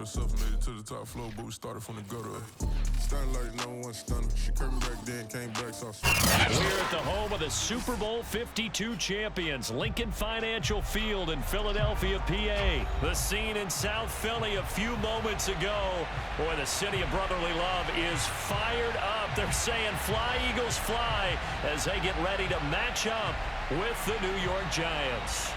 Herself made it to the top floor, but we started from the gutter. Started like no one stunner. She curved back then, came back, so We're at the home of the Super Bowl 52 champions, Lincoln Financial Field in Philadelphia, PA. The scene in South Philly a few moments ago. Boy, the city of brotherly love is fired up. They're saying, "Fly, Eagles, fly," as they get ready to match up with the New York Giants.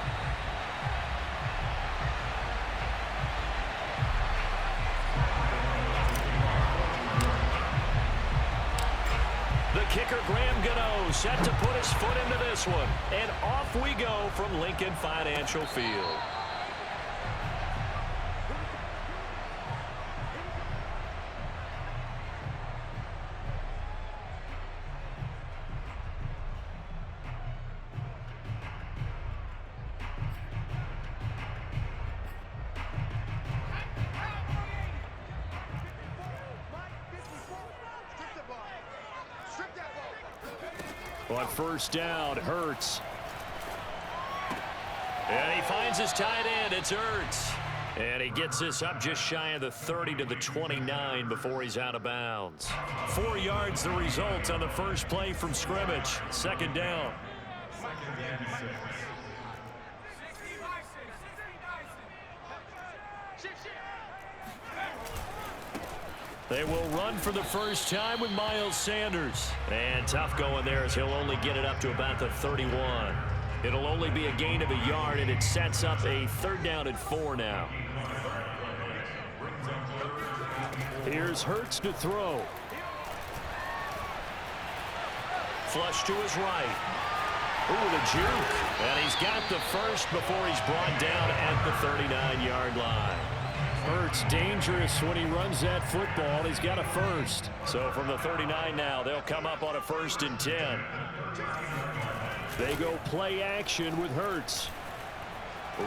The kicker, Graham Gano, set to put his foot into this one. And off we go from Lincoln Financial Field. On first down, Hurts. And he finds his tight end. It's Hurts. And he gets this up just shy of the 30 to the 29 before he's out of bounds. 4 yards the result on the first play from scrimmage. Second down. They will run for the first time with Miles Sanders. And tough going there as he'll only get it up to about the 31. It'll only be a gain of a yard, and it sets up a 3rd down and 4 now. Here's Hurts to throw. Flush to his right. Ooh, the juke. And he's got the first before he's brought down at the 39-yard line. Hurts dangerous when he runs that football. He's got a first. So from the 39 now, they'll come up on a 1st and 10. They go play action with Hurts.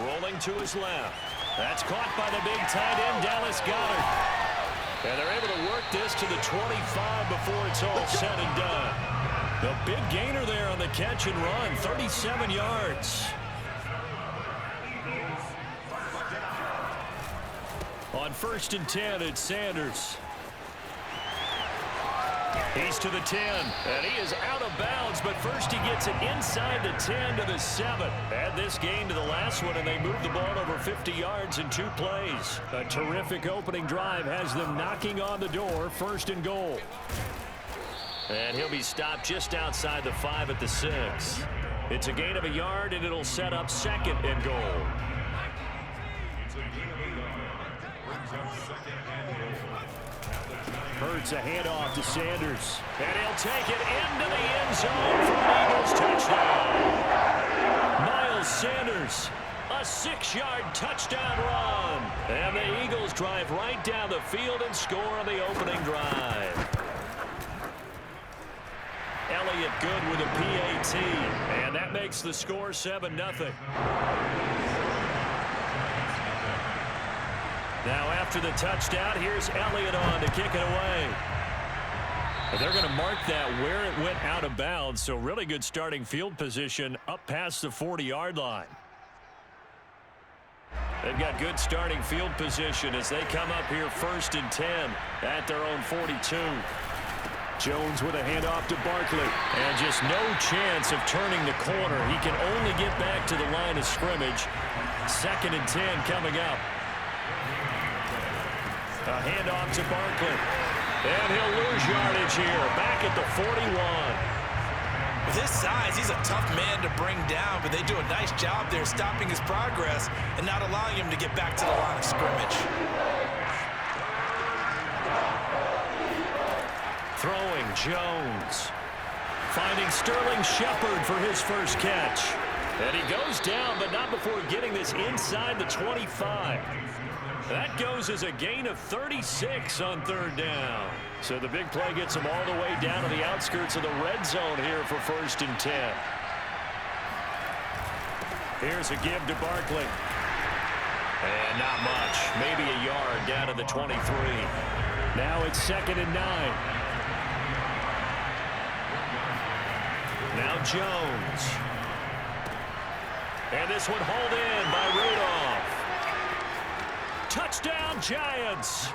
Rolling to his left. That's caught by the big tight end, Dallas Goedert. And they're able to work this to the 25 before it's all said and done. The big gainer there on the catch and run, 37 yards. On 1st and 10, it's Sanders. He's to the 10, and he is out of bounds, but first he gets it inside the 10 to the 7. Add this gain to the last one, and they move the ball over 50 yards in 2 plays. A terrific opening drive has them knocking on the door, 1st and goal. And he'll be stopped just outside the 5 at the 6. It's a gain of a yard, and it'll set up 2nd and goal. Hurts a handoff to Sanders. And he'll take it into the end zone for an Eagles touchdown. Miles Sanders, a 6-yard touchdown run. And the Eagles drive right down the field and score on the opening drive. Elliott good with a PAT. And that makes the score 7-0. Now after the touchdown, here's Elliott on to kick it away. And they're going to mark that where it went out of bounds, so really good starting field position up past the 40-yard line. They've got good starting field position as they come up here 1st and 10 at their own 42. Jones with a handoff to Barkley. And just no chance of turning the corner. He can only get back to the line of scrimmage. 2nd and 10 coming up. A handoff to Barkley. And he'll lose yardage here. Back at the 41. With his size, he's a tough man to bring down, but they do a nice job there stopping his progress and not allowing him to get back to the line of scrimmage. Throwing Jones. Finding Sterling Shepard for his first catch. And he goes down, but not before getting this inside the 25. That goes as a gain of 36 on 3rd down. So the big play gets them all the way down to the outskirts of the red zone here for 1st and 10. Here's a give to Barkley. And not much. Maybe a yard down to the 23. Now it's 2nd and 9. Now Jones. And this one hauled in by Rudolph. Touchdown, Giants.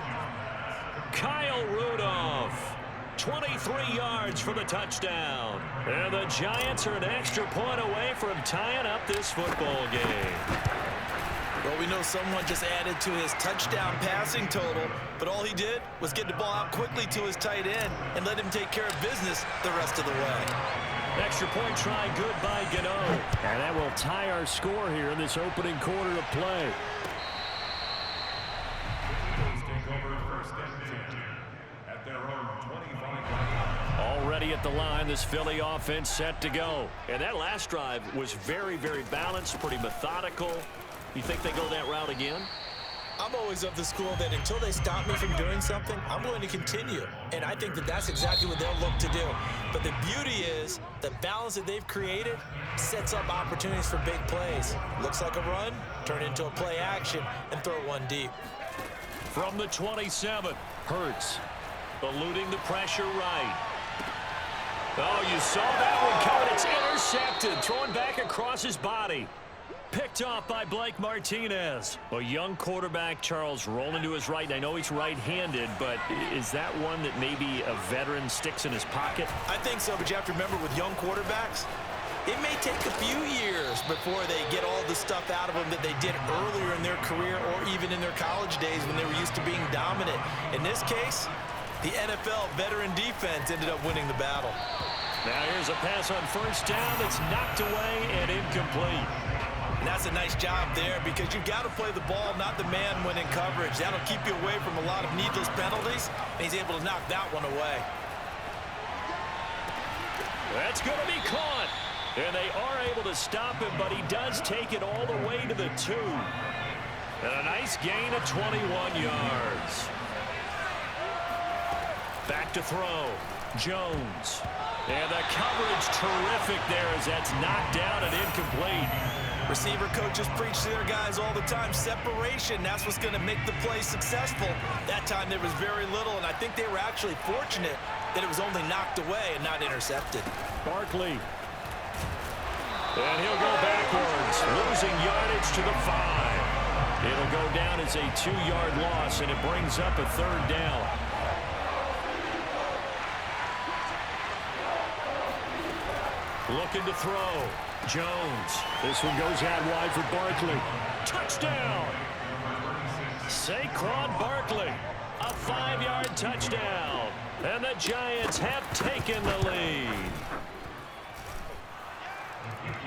Kyle Rudolph, 23 yards for the touchdown. And the Giants are an extra point away from tying up this football game. Well, we know someone just added to his touchdown passing total, but all he did was get the ball out quickly to his tight end and let him take care of business the rest of the way. Extra point try good by Gano. And that will tie our score here in this opening quarter of play. Already at the line, this Philly offense set to go. And that last drive was very, very balanced, pretty methodical. You think they go that route again? I'm always of the school that until they stop me from doing something, I'm going to continue. And I think that that's exactly what they'll look to do. But the beauty is the balance that they've created sets up opportunities for big plays. Looks like a run, turn into a play action, and throw one deep. From the 27, Hurts eluding the pressure right. Oh, you saw that one coming. It's intercepted, thrown back across his body. Picked off by Blake Martinez. A young quarterback, Charles, rolling to his right. I know he's right-handed, but is that one that maybe a veteran sticks in his pocket? I think so, but you have to remember with young quarterbacks, it may take a few years before they get all the stuff out of them that they did earlier in their career or even in their college days when they were used to being dominant. In this case, the NFL veteran defense ended up winning the battle. Now here's a pass on first down that's knocked away and incomplete. And that's a nice job there because you've got to play the ball, not the man when in coverage. That'll keep you away from a lot of needless penalties, and he's able to knock that one away. That's going to be caught. And they are able to stop him, but he does take it all the way to the 2. And a nice gain of 21 yards. Back to throw. Jones. And the coverage terrific there as that's knocked down and incomplete. Receiver coaches preach to their guys all the time. Separation, that's what's going to make the play successful. That time there was very little, and I think they were actually fortunate that it was only knocked away and not intercepted. Barkley. And he'll go backwards, losing yardage to the 5. It'll go down as a 2-yard loss, and it brings up a 3rd down. Looking to throw. Jones. This one goes out wide for Barkley. Touchdown! Saquon Barkley. A 5-yard touchdown. And the Giants have taken the lead.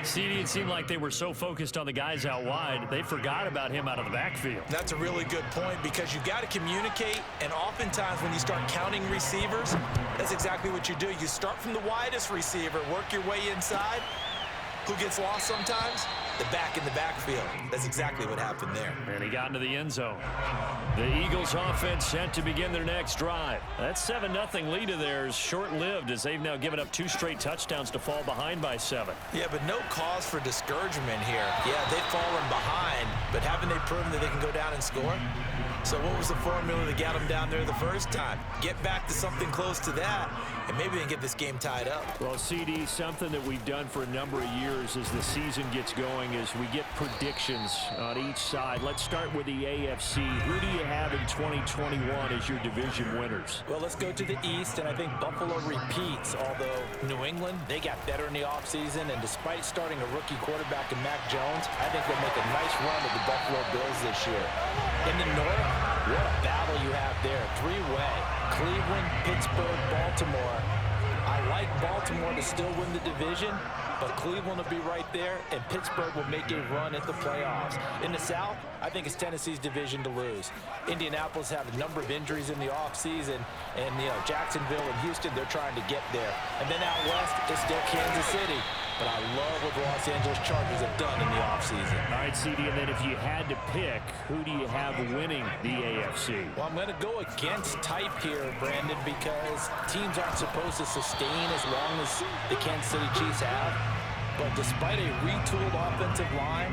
CD, it seemed like they were so focused on the guys out wide, they forgot about him out of the backfield. That's a really good point because you've got to communicate, and oftentimes when you start counting receivers, that's exactly what you do. You start from the widest receiver, work your way inside. Who gets lost sometimes? The back in the backfield. That's exactly what happened there. And he got into the end zone. The Eagles offense set to begin their next drive. That 7-0 lead of theirs short-lived as they've now given up 2 straight touchdowns to fall behind by 7. Yeah, but no cause for discouragement here. Yeah, they've fallen behind, but haven't they proven that they can go down and score? So what was the formula that got them down there the first time? Get back to something close to that, and maybe they can get this game tied up. Well, CD, something that we've done for a number of years as the season gets going is we get predictions on each side. Let's start with the AFC. Who do you have in 2021 as your division winners? Well, let's go to the East, and I think Buffalo repeats, although New England, they got better in the offseason, and despite starting a rookie quarterback in Mac Jones, I think they'll make a nice run with the Buffalo Bills this year. In the North, what a battle you have there. 3-way. Cleveland, Pittsburgh, Baltimore. I like Baltimore to still win the division, but Cleveland will be right there, and Pittsburgh will make a run at the playoffs. In the South, I think it's Tennessee's division to lose. Indianapolis had a number of injuries in the offseason, and, Jacksonville and Houston, they're trying to get there. And then out West, it's still Kansas City. But I love what the Los Angeles Chargers have done in the offseason. All right, CD, and then if you had to pick, who do you have winning the AFC? Well, I'm going to go against type here, Brandon, because teams aren't supposed to sustain as long as the Kansas City Chiefs have. But despite a retooled offensive line,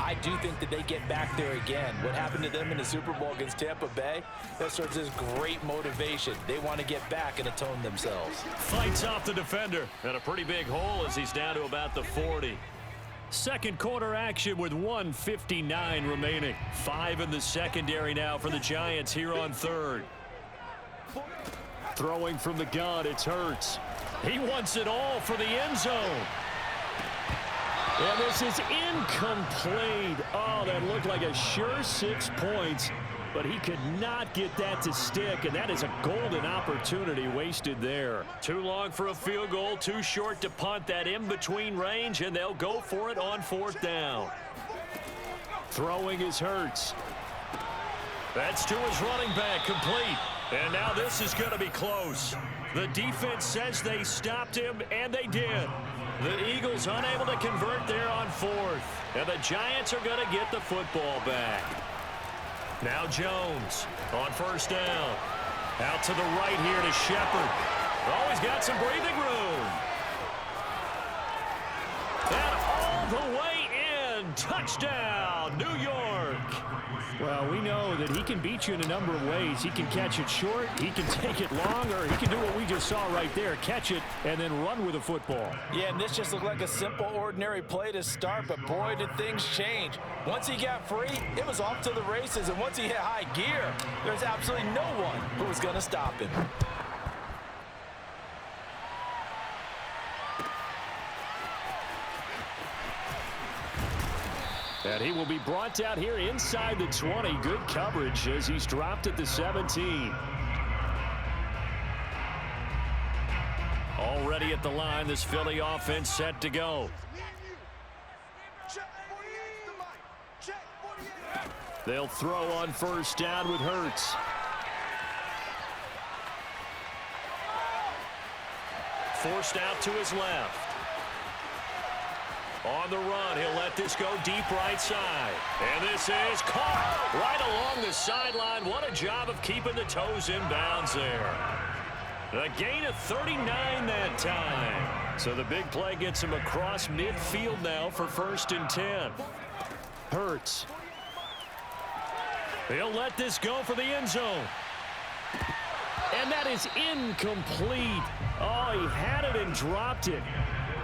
I do think that they get back there again. What happened to them in the Super Bowl against Tampa Bay, that serves as great motivation. They want to get back and atone themselves. Fights off the defender. And a pretty big hole as he's down to about the 40. Second quarter action with 1:59 remaining. 5 in the secondary now for the Giants here on third. Throwing from the gun, it's Hurts. He wants it all for the end zone. And this is incomplete. Oh, that looked like a sure 6 points, but he could not get that to stick, and that is a golden opportunity wasted there. Too long for a field goal, too short to punt. That in-between range, and they'll go for it on 4th down. Throwing is Hurts. That's to his running back, complete. And now this is going to be close. The defense says they stopped him, and they did. The Eagles unable to convert there on 4th. And the Giants are going to get the football back. Now Jones on 1st down. Out to the right here to Shepard. Oh, he's got some breathing room. And all the way in. Touchdown, New York. Well, we know that he can beat you in a number of ways. He can catch it short, he can take it long, or he can do what we just saw right there, catch it and then run with the football. Yeah, and this just looked like a simple, ordinary play to start, but boy, did things change. Once he got free, it was off to the races, and once he hit high gear, there's absolutely no one who was going to stop him. And he will be brought out here inside the 20. Good coverage as he's dropped at the 17. Already at the line, this Philly offense set to go. They'll throw on 1st down with Hurts. Forced out to his left. On the run, he'll let this go deep right side. And this is caught right along the sideline. What a job of keeping the toes in bounds there. A gain of 39 that time. So the big play gets him across midfield now for 1st and 10. Hurts. He'll let this go for the end zone. And that is incomplete. Oh, he had it and dropped it.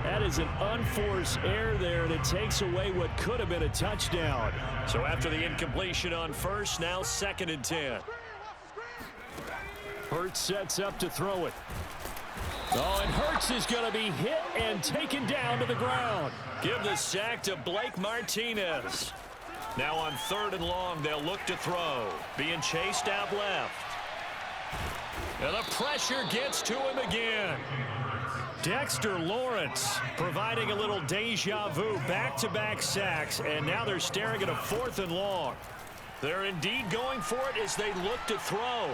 That is an unforced error there, and it takes away what could have been a touchdown. So after the incompletion on 1st, now 2nd and 10. Hurts sets up to throw it. Oh, and Hurts is going to be hit and taken down to the ground. Give the sack to Blake Martinez. Now on 3rd and long, they'll look to throw. Being chased out left. And the pressure gets to him again. Dexter Lawrence providing a little deja vu, back-to-back sacks, and now they're staring at a 4th and long. They're indeed going for it as they look to throw.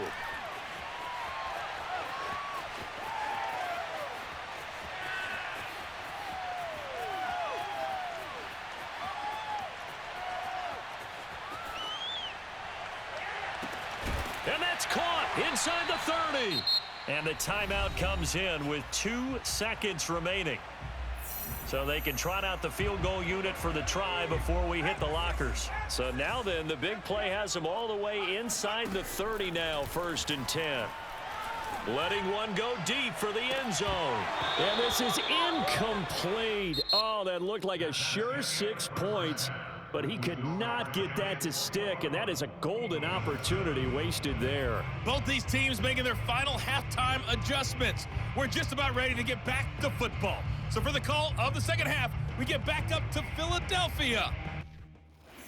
And that's caught inside the 30. And the timeout comes in with 2 seconds remaining. So they can trot out the field goal unit for the try before we hit the lockers. So now then, the big play has them all the way inside the 30 now, 1st and 10. Letting one go deep for the end zone. And this is incomplete. Oh, that looked like a sure 6 points. But he could not get that to stick, and that is a golden opportunity wasted there. Both these teams making their final halftime adjustments. We're just about ready to get back to football. So for the call of the second half, we get back up to Philadelphia.